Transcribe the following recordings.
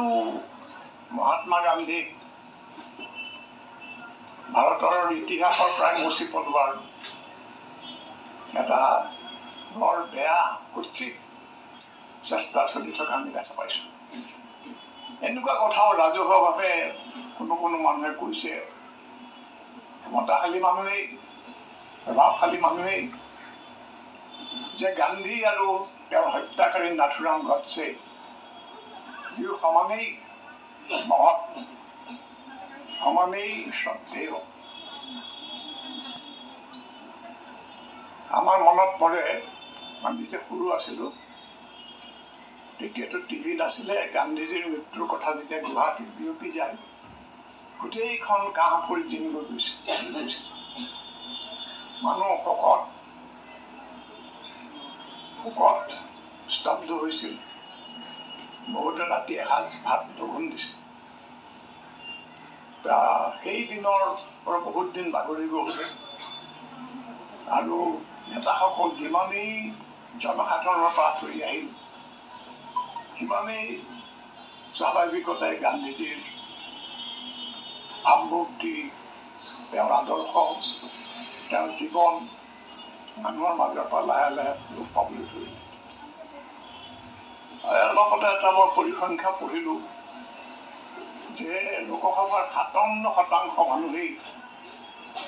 যিহেতু মহাত্মা গান্ধীক ভাৰতৰ ইতিহাসৰ প্ৰায় মচি পেলোৱাৰ এটা বৰ বেয়া কুৎসিত চেষ্টা চলি থকা আমি দেখা পাইছোঁ। এনেকুৱা কথাও ৰাজহুৱাভাৱে কোনো কোনো মানুহে কৈছে, ক্ষমতাশালী মানুহেই, প্ৰভাৱশালী মানুহেই, যে গান্ধী আৰু তেওঁৰ হত্যাকাৰী নাথুৰাম গডছে যিও সমানেই মহৎ, সমানেই শ্ৰদ্ধেয়। আমাৰ মনত পৰে, আমি যে সৰু আছিলোঁ তেতিয়াতো টিভি নাছিলে, গান্ধীজীৰ মৃত্যুৰ কথা যেতিয়া গুৱাহাটীত বিয়পি যায়, গোটেইখন কাঁহ পৰি জিমি হৈ গৈছিল। মানুহ শোকত স্তব্ধ হৈছিল। বহুতে ৰাতি এসাঁজ ভাত লঘোণ দিছিল। সেই দিনৰ পৰা বহুত দিন বাগৰি গ'ল আৰু নেতাসকল যিমানেই জনসাধাৰণৰ পৰা আঁতৰি আহিল, সিমানেই স্বাভাৱিকতে গান্ধীজীৰ ভাৱমূৰ্তি, তেওঁৰ আদৰ্শ, তেওঁৰ জীৱন মানুহৰ মাজৰ পৰা লাহে লাহে লোপ পাবলৈ ধৰিলে। লগতে এটা মই পৰিসংখ্যা পঢ়িলোঁ যে লোকসভাৰ 57% মানুহেই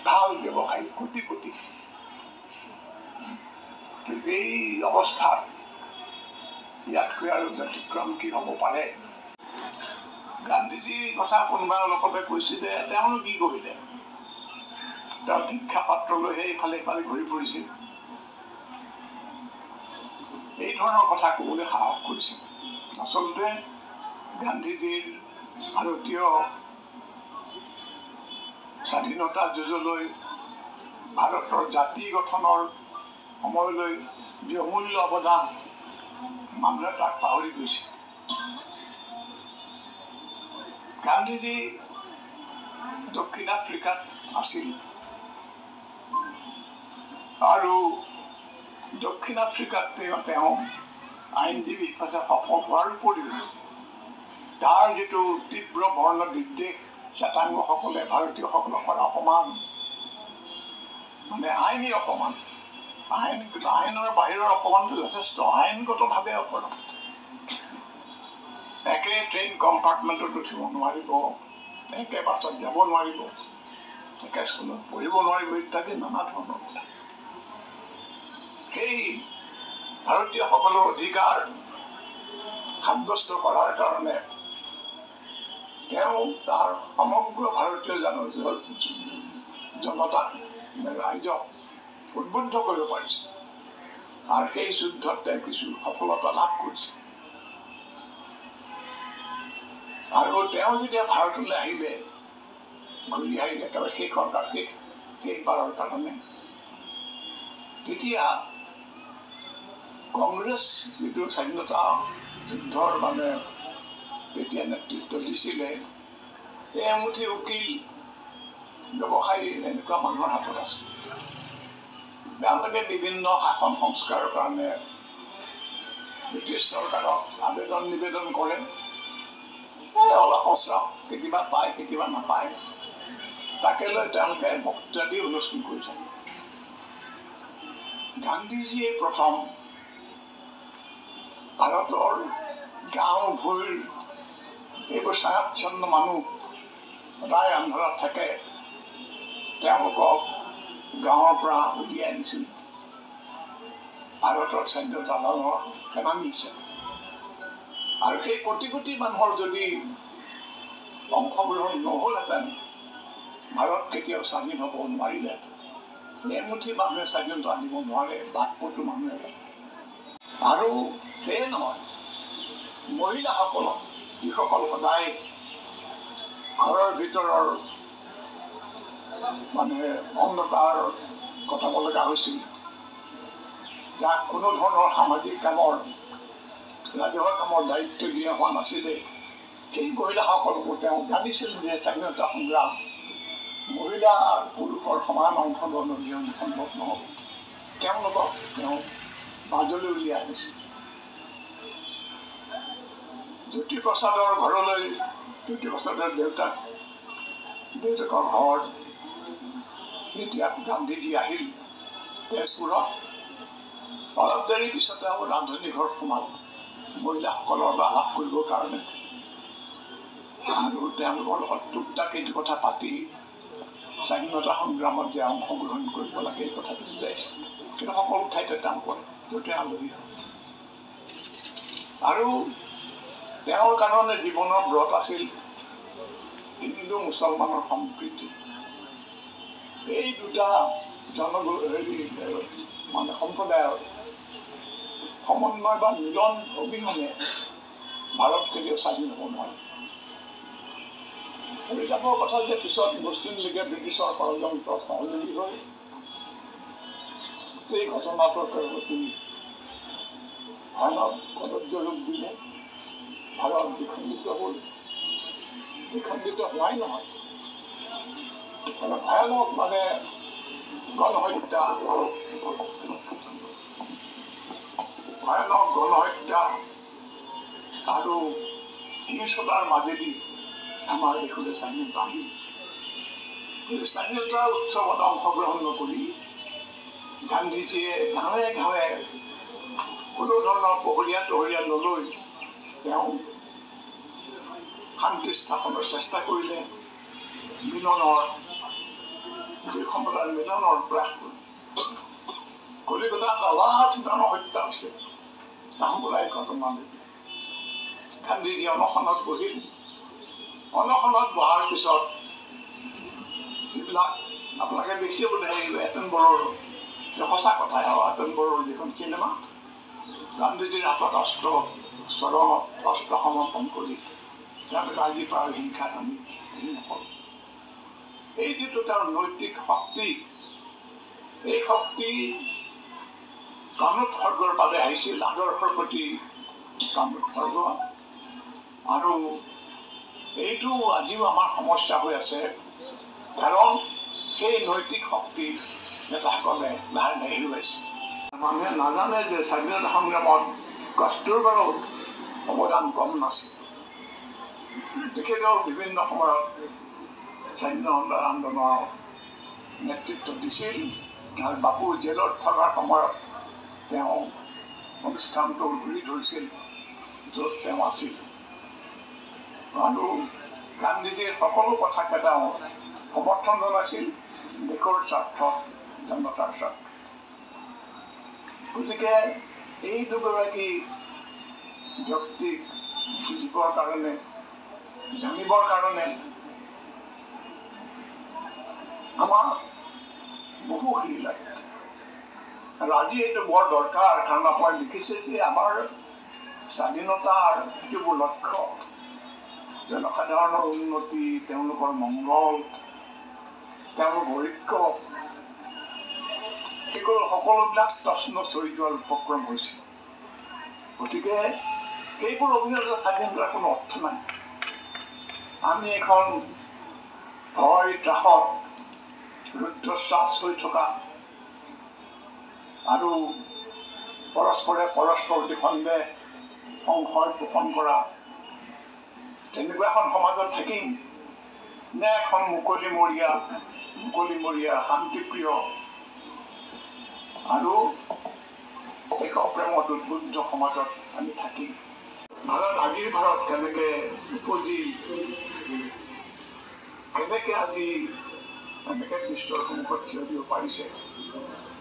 ভাল ব্যৱসায়ী, কোটিপতি। এই অৱস্থাত ইয়াতকৈ আৰু ব্যতিক্ৰম কি হ'ব পাৰে? গান্ধীজীৰ কথা কোনোবা লোকতে কৈছে যে তেওঁনো কি কৰিলে? তেওঁ ভিক্ষা পাত্ৰ লৈহে ইফালে ইফালে ঘূৰি ফুৰিছিল। এই ধৰণৰ কথা ক'বলৈ সাহস কৰিছিল। আচলতে গান্ধীজীৰ ভাৰতীয় স্বাধীনতা যুঁজলৈ, ভাৰতৰ জাতি গঠনৰ সময়লৈ যি অমূল্য অৱদান, মানুহে তাক পাহৰি গৈছে। গান্ধীজী দক্ষিণ আফ্ৰিকাত আছিল আৰু দক্ষিণ আফ্ৰিকাত তেওঁ আইনজীৱী হিচাপে সফল হোৱাৰ উপৰিও তাৰ যিটো তীব্ৰ বৰ্ণ বিদ্বেষ, শ্বেতাংগসকলে ভাৰতীয়সকলক কৰা অপমান, মানে আইনী অপমান, আইনৰ বাহিৰৰ অপমানটো যথেষ্ট, আইনগতভাৱে অপৰাধ। একে ট্ৰেইন কম্পাৰ্টমেণ্টত উঠিব নোৱাৰিব, একে বাছত যাব নোৱাৰিব, একে স্কুলত পঢ়িব নোৱাৰিব, ইত্যাদি নানা ধৰণৰ কথা। সেই ভাৰতীয়সকলৰ অধিকাৰ সাব্যস্ত কৰাৰ কাৰণে তেওঁ তাৰ সমগ্ৰ ভাৰতীয় জনতাক, ৰাইজক উদ্বুদ্ধ কৰিব পাৰিছে আৰু সেই যুদ্ধত তেওঁ কিছু সফলতা লাভ কৰিছে। আৰু তেওঁ যেতিয়া ভাৰতলৈ আহিলে, ঘূৰি আহিলে একেবাৰে শেষবাৰৰ কাৰণে, তেতিয়া কংগ্ৰেছ যিটো স্বাধীনতা যুদ্ধৰ মানে তেতিয়া নেতৃত্ব দিছিলে, এই এমুঠি উকিল, ব্যৱসায়ী, এনেকুৱা মানুহৰ হাতত আছিল। তেওঁলোকে বিভিন্ন শাসন সংস্কাৰৰ কাৰণে ব্ৰিটিছ চৰকাৰক আবেদন নিবেদন কৰে। অলপ অচৰা, কেতিয়াবা পায়, কেতিয়াবা নাপায়। তাকে লৈ তেওঁলোকে বক্তৃতা দি হুলস্থুল কৰি থাকে। গান্ধীজীয়ে প্ৰথম ভাৰতৰ গাঁও ভূঁইৰ এইবোৰ ছায়াচ্ছন্ন মানুহ সদায় আন্ধাৰত থাকে, তেওঁলোকক গাঁৱৰ পৰা উলিয়াই আনিছিল ভাৰতৰ স্বাধীনতা আন্দোলনৰ সেনানী হিচাপে। আৰু সেই কোটি কোটি মানুহৰ যদি অংশগ্ৰহণ নহ'লহেঁতেন, ভাৰত কেতিয়াও স্বাধীন হ'ব নোৱাৰিলেহেঁতেন। এমুঠি মানুহে স্বাধীনতা আনিব নোৱাৰে, বাটপটু মানুহে। আৰু সেয়ে নহয়, মহিলাসকলক, যিসকল সদায় ঘৰৰ ভিতৰৰ মানে অন্ধকাৰ কটাব লগা হৈছিল, যাক কোনো ধৰণৰ সামাজিক কামৰ, ৰাজহুৱা কামৰ দায়িত্ব দিয়া হোৱা নাছিলে, সেই মহিলাসকলকো তেওঁ জানিছিল যে স্বাধীনতা সংগ্ৰাম মহিলা আৰু পুৰুষৰ সমান অংশগ্ৰহণ অবিহনে সম্ভৱ নহ'ব। তেওঁলোকক তেওঁ বাজলৈ উলিয়াই আনিছিল। জ্যোতিপ্ৰসাদৰ ঘৰলৈ জ্যোতিপ্ৰসাদৰ দেউতাকৰ ঘৰ যেতিয়া গান্ধীজী আহিল তেজপুৰত, অলপ দেৰি পিছতে আৰু ৰান্ধনি ঘৰত সোমাল মহিলাসকলৰ আলাপ কৰিবৰ কাৰণে, আৰু তেওঁলোকৰ লগত টুকটাক এইটো কথা পাতি স্বাধীনতা সংগ্ৰামত যে অংশগ্ৰহণ কৰিব লাগে এই কথাটো বুজাইছে। কিন্তু সকলো ঠাইতে তেওঁলোকৰ য'তে আলহী হয়। আৰু তেওঁৰ কাৰণে জীৱনৰ ব্ৰত আছিল হিন্দু মুছলমানৰ সম্প্ৰীতি। এই দুটা মানে সম্প্ৰদায়ৰ সমন্বয় বা মিলন অবিহনে ভাৰত কেতিয়াও স্বাধীন হ'ব নোৱাৰে। পৰিতাপৰ কথা যে পিছত মুছলিম লীগে ব্ৰিটিছৰ ষড়যন্ত্ৰত সহযোগী হৈ গোটেই ঘটনাটোৰ প্ৰতি ভয়ানক কদৰ্য ৰূপ দিলে। ভাৰত বিখণ্ডিত হ'ল, বিখণ্ডিত হোৱাই নহয়, মানে ভয়ানক মানে গণহত্যা আৰু হিংসতাৰ মাজেদি আমাৰ দেশলৈ স্বাধীনতা আহিল। স্বাধীনতাৰ উৎসৱত অংশগ্ৰহণ নকৰি গান্ধীজীয়ে গাঁৱে গাঁৱে কোনো ধৰণৰ পহৰীয়া নলৈ তেওঁ শান্তি স্থাপনৰ চেষ্টা কৰিলে, দুই সম্প্ৰদায়ৰ মিলনৰ প্ৰয়াস কৰিলে। কলিকতাত অবাধ গণহত্যা হৈছে সাম্প্ৰদায়িক ঘটনালৈ। গান্ধীজী অনশনত বহিল। অনশনত বহাৰ পিছত যিবিলাক আপোনালোকে দেখিছে বোলে সেই এটেনবৰৰ সঁচা কথাই এটেনবৰৰ যিখন চিনেমা, গান্ধীজীৰ হাতত অস্ত্ৰ সমৰ্পণ কৰি তেওঁলোকে আজিৰ পৰা হিংসাত আমি নকৰোঁ। এই যিটো তেওঁৰ নৈতিক শক্তি, এই শক্তি কামোৎসৰ্গৰ বাবে আহিছিল, আদৰ্শৰ প্ৰতি কামোৎসৰ্গ। আৰু এইটো আজিও আমাৰ সমস্যা হৈ আছে, কাৰণ সেই নৈতিক শক্তি নেতাসকলে লাহে লাহে হেৰুৱাইছে। মানুহে নাজানে যে স্বাধীনতা সংগ্ৰামত কস্তুৰবাৰো অৱদান কম নাছিল। তেখেতেও বিভিন্ন সময়ত স্বাধীনতা আন্দোলনৰ নেতৃত্ব দিছিল, আৰু বাপু জেলত থকাৰ সময়ত তেওঁ অনুষ্ঠানটো ঘূৰি ধৰিছিল য'ত তেওঁ আছিল। আৰু গান্ধীজীৰ সকলো কথাকে তেওঁ সমৰ্থন জনাইছিল দেশৰ স্বাৰ্থত, জনতাৰ স্বাৰ্থত। গতিকে এই দুগৰাকী ব্যক্তিক বুজিবৰ কাৰণে, জানিবৰ কাৰণে আমাৰ বহুখিনি লাগে। আৰু আজি এইটো বৰ দৰকাৰ, কাৰণ আপুনি দেখিছে যে আমাৰ স্বাধীনতাৰ যিবোৰ লক্ষ্য, জনসাধাৰণৰ উন্নতি, তেওঁলোকৰ মংগল, তেওঁলোকৰ ঐক্য, সকলোবিলাক তছনছ হৈ যোৱাৰ উপক্ৰম হৈছে। গতিকে সেইবোৰ অবিহনে স্বাধীনতাৰ কোনো অৰ্থ নাই। আমি এখন ভয় ত্ৰাসত ৰুদ্ধশ্বাস হৈ থকা আৰু পৰস্পৰে পৰস্পৰৰ প্ৰতি সন্দেহ সংশয় পোষণ কৰা তেনেকুৱা এখন সমাজত থাকিম নে এখন মুকলিমূৰীয়া শান্তিপ্ৰিয় আৰু দেশপ্ৰেমত উদ্বুদ্ধ সমাজত আমি থাকিম? আজিৰ ভাৰত কেনেকে উপজিল, কেনেকে আজি এনেকে বিশ্বৰ সন্মুখত থিয় দিব পাৰিছে?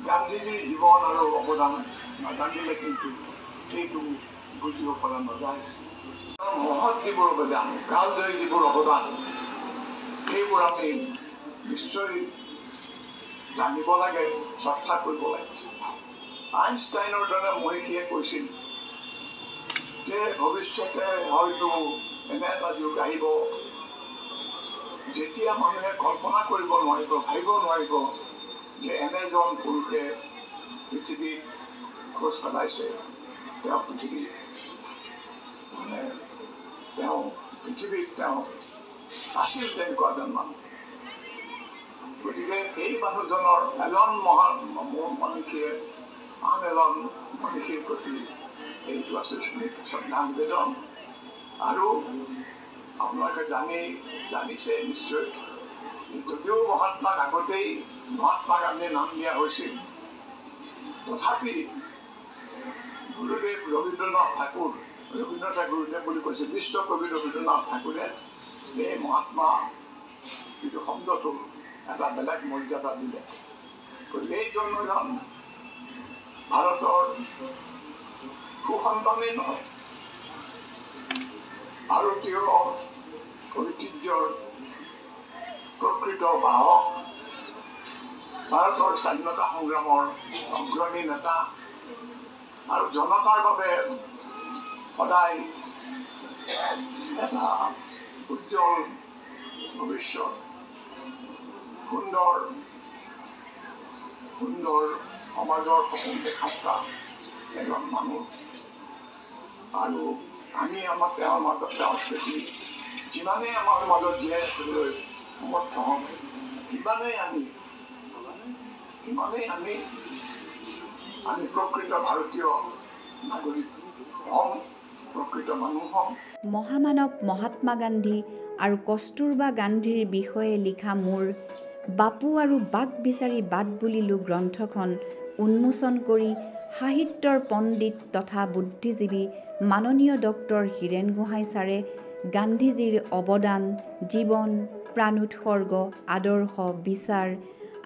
গান্ধীজীৰ জীৱন আৰু অৱদান নাজানিলে কিন্তু সেইটো বুজিব পৰা নাযায়। মহৎ যিবোৰ অৱদান, কালজয়ী যিবোৰ অৱদান, সেইবোৰ আমি নিশ্চয় জানিব লাগে, চৰ্চা কৰিব লাগে। আইনষ্টাইনৰ দৰে মনীষীয়ে কৈছিল যে ভৱিষ্যতে হয়তো এনে এটা যুগ আহিব যেতিয়া মানুহে কল্পনা কৰিব নোৱাৰিব, ভাবিব নোৱাৰিব যে এনেজন পুৰুষে পৃথিৱীত খোজ পেলাইছে, তেওঁ পৃথিৱীত আছিল তেনেকুৱা এজন মানুহ। গতিকে সেই মানুহজনৰ এজন মহান মনীষীয়ে আন এজন মনীষীৰ প্ৰতি এইটো আছে শ্ৰদ্ধা নিবেদন। আৰু আপোনালোকে জানিছে নিশ্চয় যে যদিও মহাত্মাক আগতেই মহাত্মা গান্ধীৰ নাম দিয়া হৈছিল, তথাপি গুৰুদেৱ ৰবীন্দ্ৰনাথ ঠাকুৰদেৱ বুলি কৈছে, বিশ্বকবি ৰবীন্দ্ৰনাথ ঠাকুৰে এই মহাত্মা যিটো শব্দটো এটা বেলেগ মৰ্যাদা দিলে। গতিকে এইজন এজন ভাৰতৰ সুসন্তানেই নহয়, ভাৰতীয় ঐতিহ্যৰ প্ৰকৃত বাহক, ভাৰতৰ স্বাধীনতা সংগ্ৰামৰ অগ্ৰণী নেতা আৰু জনতাৰ বাবে সদায় এটা উজ্জ্বল ভৱিষ্যত, সুন্দৰ সমাজৰ সপোন দেখা থকা এজন মানুহ। আৰু আমি তেওঁৰ স্মৃতি যিমানেই আমাৰ মাজত জীয়াই ৰাখিবলৈ সমৰ্থ হ'ম, সিমানেই আমি প্ৰকৃত ভাৰতীয় নাগৰিক হ'ম, প্ৰকৃত মানুহ হ'ম। মহামানৱ মহাত্মা গান্ধী আৰু কস্তুৰবা গান্ধীৰ বিষয়ে লিখা মোৰ বাপু আৰু বাক বিচাৰি বাট বুলিলো গ্ৰন্থখন উন্মোচন কৰি সাহিত্যৰ পণ্ডিত তথা বুদ্ধিজীৱী মাননীয় ডক্টৰ হীৰেণ গোহাঁই ছাৰে গান্ধীজীৰ অৱদান, জীৱন, প্ৰাণোৎসৰ্গ, আদৰ্শ, বিচাৰ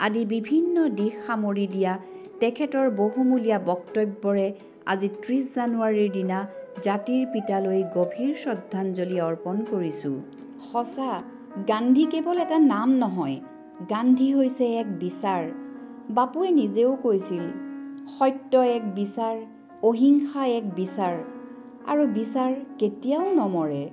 আদি বিভিন্ন দিশ সামৰি দিয়া তেখেতৰ বহুমূলীয়া বক্তব্যৰে আজি ৩০ জানুৱাৰীৰ দিনা জাতিৰ পিতালৈ গভীৰ শ্ৰদ্ধাঞ্জলি অৰ্পণ কৰিছোঁ। সঁচা, গান্ধী কেৱল এটা নাম নহয়, গান্ধী হৈছে এক বিচাৰ। বাপুৱে নিজেও কৈছিল, সত্য এক বিচাৰ, অহিংসা এক বিচাৰ, আৰু বিচাৰ কেতিয়াও নমৰে।